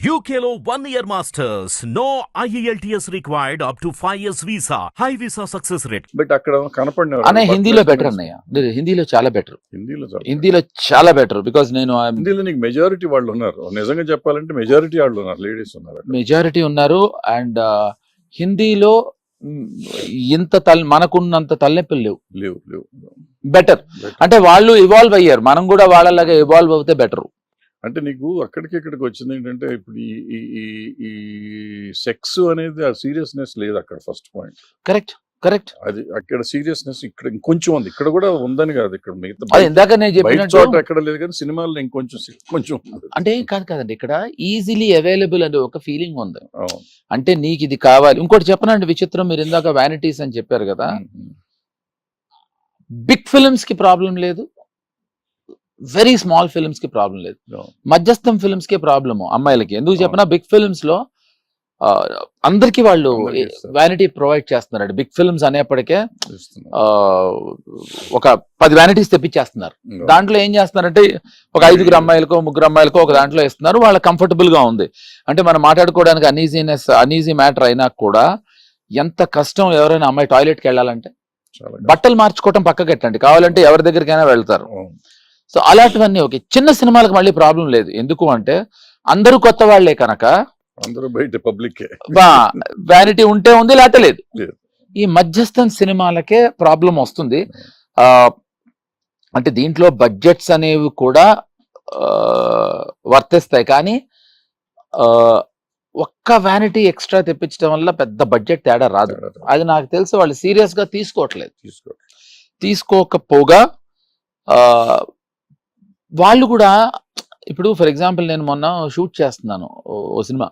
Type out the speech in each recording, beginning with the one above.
UKLO 1 year masters. No IELTS required up to 5 years visa. High visa success rate. But అక్కడ కనపడిన అనే హిందీలో better అన్నయ్య, హిందీలో చాలా బెటర్, హిందీలో హిందీలో చాలా బెటర్. బికాస్ నేను హిందీలో నీకు మెజారిటీ వాళ్ళు ఉన్నారు, నిజంగా చెప్పాలంటే మెజారిటీ వాళ్ళు ఉన్నారు, లేడీస్ ఉన్నారు, మెజారిటీ ఉన్నారు. అండ్ హిందీలో ఇంత మనకున్నంత తలనొప్పులు లేవు, లేవు లేవు బెటర్. అంటే వాళ్ళు ఇవాల్వ్ అయ్యారు, మనం కూడా వాళ్ళలాగా ఇవాల్వ్ అవుతే బెటర్. అంటే నీకు అక్కడికి ఇక్కడికి వచ్చింది ఏంటంటే ఇప్పుడు ఈ సెక్స్ అనేది ఆ సీరియస్నెస్ లేదు అక్కడ, ఫస్ట్ పాయింట్. Correct correct. అది అక్కడ సీరియస్నెస్ ఇక్కడ ఇంకొంచెం ఉంది, ఇక్కడ కూడా ఉందని కాదు, ఇక్కడ మిగతా ఇందాక నేను చెప్పిన చోట ఎక్కడ లేదు, కానీ సినిమాల్లో ఇంకొంచెం అంటే కాదండి, ఇక్కడ ఈజీలీ అవైలబుల్ అనే ఒక ఫీలింగ్ ఉంది. అంటే నీకు ఇది కావాలి. ఇంకోటి చెప్పనండి విచిత్రం, మీరు ఇందాక వ్యానిటీస్ అని చెప్పారు కదా, బిగ్ ఫిల్మ్స్ కి ప్రాబ్లం లేదు, వెరీ స్మాల్ ఫిల్మ్స్ కి ప్రాబ్లం లేదు, మధ్యస్థం ఫిల్మ్స్ కి ప్రాబ్లము అమ్మాయిలకి. ఎందుకు చెప్పినా, బిగ్ ఫిల్మ్స్ లో అందరికి వాళ్ళు వ్యానిటీ ప్రొవైడ్ చేస్తున్నారు. బిగ్ ఫిల్మ్స్ అనేప్పటికే ఒక 10 వ్యానిటీస్ తెప్పించేస్తున్నారు. దాంట్లో ఏం చేస్తున్నారంటే ఒక 5 అమ్మాయిలకో 3 అమ్మాయిలకో ఒక దాంట్లో ఇస్తున్నారు, వాళ్ళ కంఫర్టబుల్ గా ఉంది. అంటే మనం మాట్లాడుకోవడానికి అనీజీ మ్యాటర్ అయినా కూడా ఎంత కష్టం ఎవరైనా అమ్మాయి టాయిలెట్కి వెళ్ళాలంటే, బట్టలు మార్చుకోవటం పక్కకి పెట్టండి, కావాలంటే ఎవరి దగ్గరికైనా వెళ్తారు. సో అలాంటివన్నీ ఓకే. చిన్న సినిమాలకు మళ్ళీ ప్రాబ్లం లేదు, ఎందుకు అంటే అందరూ కొత్త వాళ్లే కనుక అందరూ బయట పబ్లిక్ వ్యానిటీ ఉంటే ఉంది, లేకపోతే లేదు. ఈ మధ్యస్థం సినిమాలకే ప్రాబ్లం వస్తుంది. అంటే దీంట్లో బడ్జెట్స్ అనేవి కూడా వర్తిస్తాయి, కానీ ఒక్క వ్యానిటీ ఎక్స్ట్రా తెప్పించడం వల్ల పెద్ద బడ్జెట్ తేడా రాదు. అది నాకు తెలిసి వాళ్ళు సీరియస్ గా తీసుకోవట్లేదు. తీసుకోకపోగా వాళ్ళు కూడా ఇప్పుడు ఫర్ ఎగ్జాంపుల్ నేను మొన్న షూట్ చేస్తున్నాను ఓ సినిమా,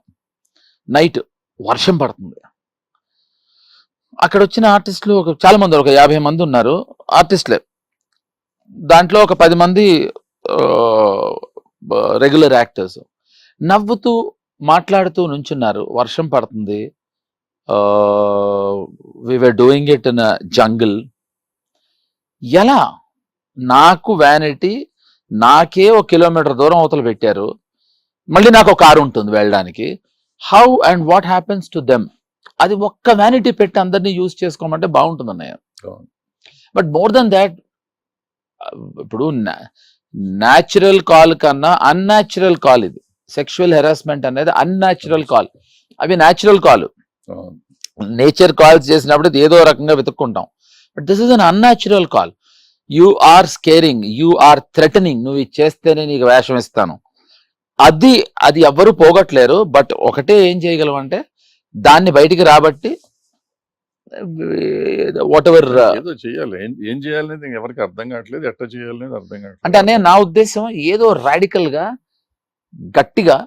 నైట్ వర్షం పడుతుంది. అక్కడ వచ్చిన ఆర్టిస్టులు చాలా మంది, ఒక 50 మంది ఉన్నారు ఆర్టిస్టులే. దాంట్లో ఒక 10 మంది రెగ్యులర్ యాక్టర్స్. నవ్వుతూ మాట్లాడుతూ నుంచున్నారు, వర్షం పడుతుంది, we were doing it in jungle. ఎలా నాకు వ్యానిటీ, నాకే 1 కిలోమీటర్ దూరం అవతల పెట్టారు, మళ్ళీ నాకు ఒక కారు ఉంటుంది వెళ్ళడానికి. How and what happens to them? అది ఒక్క వ్యానిటీ పెట్టి అందరినీ యూజ్ చేసుకోమంటే బాగుంటుంది అన్నయ్య. బట్ మోర్ దెన్ దాట్, ఇప్పుడు న్యాచురల్ కాల్ కన్నా అన్యాచురల్ కాల్ ఇది. సెక్షువల్ హెరాస్మెంట్ అనేది అన్యాచురల్ కాల్, అవి న్యాచురల్ కాల్. నేచర్ కాల్స్ చేసినప్పుడు ఏదో రకంగా వెతుక్కుంటాం, but this is un unnatural call. You are scaring, you are threatening, నువ్వు ఇది చేస్తేనే నీకు వేషం ఇస్తాను. అది ఎవ్వరూ పోగొట్టలేరు. బట్ ఒకటే ఏం చేయగలం అంటే దాన్ని బయటికి రాబట్టి వాట్ ఎవర్ చేయాలి, ఏం చేయాలనేది ఎవరికి అర్థం కావట్లేదు, ఎట్లా చేయాలనేది అర్థం కావట్లేదు. అంటే అనే నా ఉద్దేశం, ఏదో రాడికల్ గా గట్టిగా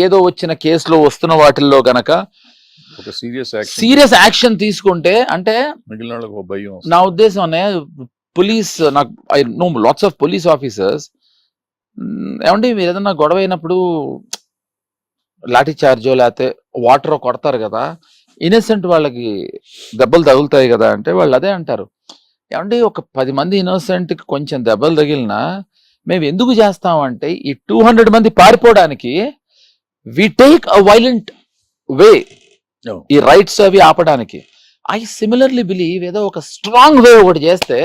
ఏదో వచ్చిన కేసులో వస్తున్న వాటిల్లో గనక ఒక సీరియస్ యాక్షన్ తీసుకుంటే, అంటే మిగిలిన వాళ్ళకి భయం. నా ఉద్దేశం అనే పోలీస్, నాకు I know lots of police officers, ఏమంటే మీరు ఏదన్నా గొడవ అయినప్పుడు లాఠీ చార్జో లేకపోతే వాటర్ కొడతారు కదా, ఇన్నోసెంట్ వాళ్ళకి దెబ్బలు తగులుతాయి కదా అంటే వాళ్ళు అదే అంటారు, ఏమంటే ఒక 10 మంది ఇన్నోసెంట్కి కొంచెం దెబ్బలు తగిలినా మేము ఎందుకు చేస్తామంటే ఈ 200 మంది పారిపోవడానికి వి టేక్ అ వైలెంట్ వే, ఈ రైట్స్ అవి ఆపడానికి. ఐ సిమిలర్లీ బిలీవ్ ఏదో ఒక స్ట్రాంగ్ వే ఒకటి చేస్తే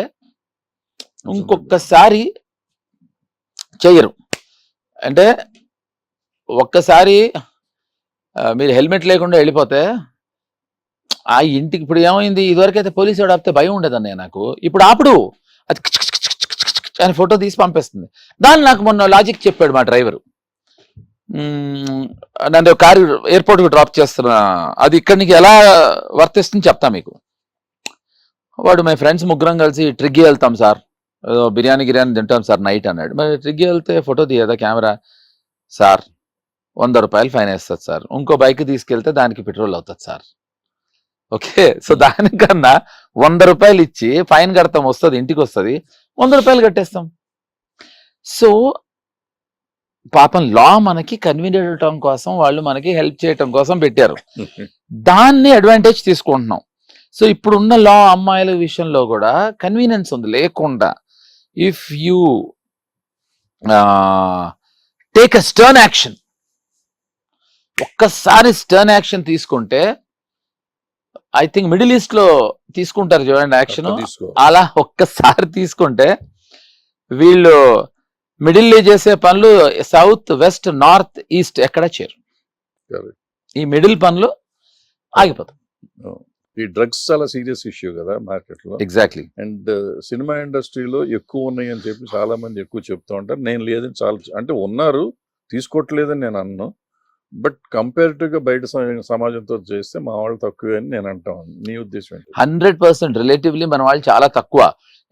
ఇంకొకసారి చెయ్యరు. అంటే ఒక్కసారి మీరు హెల్మెట్ లేకుండా వెళ్ళిపోతే ఆ ఇంటికి, ఇప్పుడు ఏమైంది, ఇదివరకైతే పోలీసు వాడు ఆపితే భయం ఉండేదన్నయ్య నాకు, ఇప్పుడు ఆపుడు అది అని ఫోటో తీసి పంపిస్తుంది. దాన్ని నాకు మొన్న లాజిక్ చెప్పాడు మా డ్రైవరు, నన్ను కారు ఎయిర్పోర్ట్కి డ్రాప్ చేస్తున్నా, అది ఇక్కడ నీకు ఎలా వర్తిస్తుంది చెప్తా మీకు. వాడు మా ఫ్రెండ్స్ 3 కలిసి ట్రిగ్గి వెళ్తాం సార్, ఏదో బిర్యానీ తింటాం సార్ నైట్ అన్నాడు. మరి ట్రిగ్గి వెళ్తే ఫోటో తీయదా కెమెరా? సార్ 100 రూపాయలు ఫైన్ వేస్తుంది సార్, ఇంకో బైక్ తీసుకెళ్తే దానికి పెట్రోల్ అవుతుంది సార్. ఓకే, సో దానికన్నా 100 రూపాయలు ఇచ్చి ఫైన్ కడతాం, వస్తుంది ఇంటికి వస్తుంది, 100 రూపాయలు కట్టేస్తాం. సో పాపం లా మనకి కన్వీనియంట్ అవటం కోసం, వాళ్ళు మనకి హెల్ప్ చేయటం కోసం పెట్టారు, దాన్ని అడ్వాంటేజ్ తీసుకుంటున్నాం. సో ఇప్పుడున్న లా అమ్మాయిల విషయంలో కూడా కన్వీనియన్స్ ఉంది లేకుండా. If you take a stern action. ఒక్కసారి స్టర్న్ యాక్షన్ తీసుకుంటే, ఐ థింక్ మిడిల్ ఈస్ట్ లో తీసుకుంటారు చూడండి యాక్షన్, తీసుకో. అలా ఒక్కసారి తీసుకుంటే వీళ్ళు మిడిల్ చేసే పనులు సౌత్ వెస్ట్ నార్త్ ఈస్ట్ ఎక్కడ చేరు. Correct. ఈ మిడిల్ పనులు ఆగిపోతాయి. ఈ డ్రగ్స్ చాలా సీరియస్ ఇష్యూ కదా మార్కెట్ లో. ఎగ్జాక్ట్లీ. అండ్ సినిమా ఇండస్ట్రీలో ఎక్కువ ఉన్నాయి అని చెప్పి చాలా మంది ఎక్కువ చెప్తా ఉంటారు. నేను లేదని చాలా అంటే ఉన్నారు, తీసుకోవట్లేదని నేను అన్నాను. బట్ కంపారిటివ్ గా బయట సమాజంతో చేస్తే మా వాళ్ళు తక్కువే అని నేను అంటాను. నీ ఉద్దేశం ఏంటి? 100% రిలేటివ్లీ మన వాళ్ళు చాలా తక్కువ.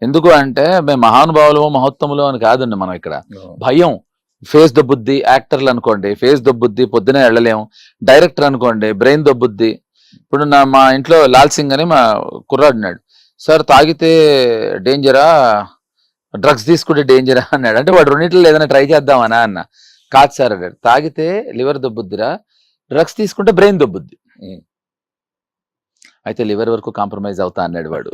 ఎందుకు అంటే మేము మహానుభావులు మహోత్తములు అని కాదండి. మనం ఇక్కడ భయం, ఫేస్ దొబ్బుద్ది. యాక్టర్లు అనుకోండి ఫేస్ దొబ్బుద్ది, పొద్దునే వెళ్ళలేము. డైరెక్టర్ అనుకోండి బ్రెయిన్ దొబ్బుద్ది. ఇప్పుడు మా ఇంట్లో లాల్ సింగ్ అని మా కుర్రాడున్నాడు. సార్ తాగితే డేంజరా, డ్రగ్స్ తీసుకుంటే డేంజరా అన్నాడు. అంటే వాడు రెండింటిలో ఏదైనా ట్రై చేద్దామనా అన్న. కాదు సార్ అన్నాడు, తాగితే లివర్ దొబ్బుద్దిరా, డ్రగ్స్ తీసుకుంటే బ్రెయిన్ దొబ్బుద్ది. అయితే లివర్ వరకు కాంప్రమైజ్ అవుతా అన్నాడు వాడు.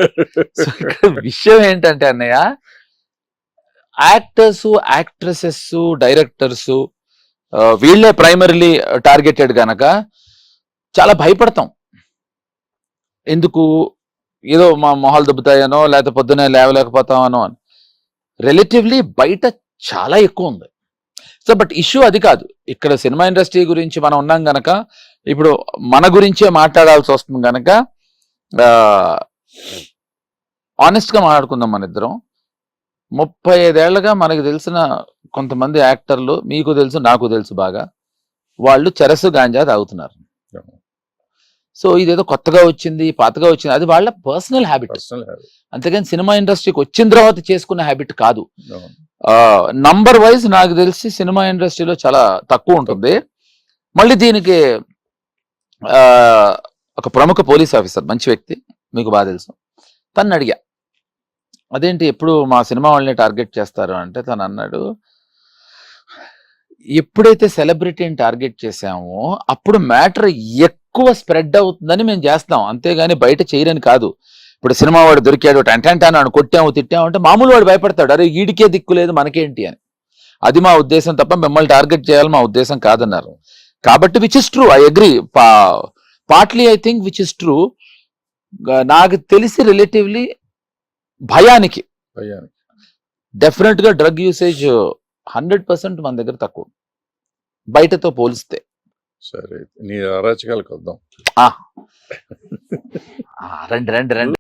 సో ఇక్కడ విషయం ఏంటంటే అన్నయ్య, యాక్టర్స్, యాక్ట్రెసెస్, డైరెక్టర్స్ వీళ్ళే ప్రైమరీలీ టార్గెటెడ్ గనక చాలా భయపడతాం. ఎందుకు, ఏదో మా మొహాలు దొబ్బుతాయనో లేకపోతే పొద్దునే లేవలేకపోతామనో అని. రిలేటివ్లీ బయట చాలా ఎక్కువ ఉంది. సో బట్ ఇష్యూ అది కాదు. ఇక్కడ సినిమా ఇండస్ట్రీ గురించి మనం ఉన్నాం గనక ఇప్పుడు మన గురించే మాట్లాడాల్సి వస్తుంది గనక ఆనెస్ట్ గా మాట్లాడుకుందాం. మన ఇద్దరం 35 ఏళ్లుగా మనకు తెలిసిన కొంతమంది యాక్టర్లు, మీకు తెలుసు నాకు తెలుసు బాగా, వాళ్ళు చెరసు గాంజా తాగుతున్నారు. సో ఇదేదో కొత్తగా వచ్చింది పాతగా వచ్చింది, అది వాళ్ళ పర్సనల్ హ్యాబిట్. అంతేగాని సినిమా ఇండస్ట్రీకి వచ్చిన తర్వాత చేసుకున్న హ్యాబిట్ కాదు. నంబర్ వైజ్ నాకు తెలిసి సినిమా ఇండస్ట్రీలో చాలా తక్కువ ఉంటుంది. మళ్ళీ దీనికి ఒక ప్రముఖ పోలీస్ ఆఫీసర్, మంచి వ్యక్తి, మీకు బాగా తెలుసు, తను అడిగా అదేంటి ఎప్పుడు మా సినిమా వాళ్ళని టార్గెట్ చేస్తారు అంటే, తను అన్నాడు ఎప్పుడైతే సెలబ్రిటీని టార్గెట్ చేసామో అప్పుడు మ్యాటర్ ఎక్కువ స్ప్రెడ్ అవుతుందని మేము చేస్తాం, అంతేగాని బయట చేయరని కాదు. ఇప్పుడు సినిమా వాడు దొరికాడు టెంటాను కొట్టాము తిట్టాము అంటే మామూలు వాడు భయపడతాడు, అరే వీడికే దిక్కు లేదు మనకేంటి అని. అది మా ఉద్దేశం తప్ప మిమ్మల్ని టార్గెట్ చేయాలి మా ఉద్దేశం కాదన్నారు. కాబట్టి which is true, I agree, partly I think which is true. నాకు తెలిసి రిలేటివ్లీ భయానికి డెఫినెట్ గా డ్రగ్ యూసేజ్ 100% మన దగ్గర తక్కువ బయటతో పోలిస్తే. సరే, నీ అరాచకాలకు వద్దాం. రండి రండి రండి.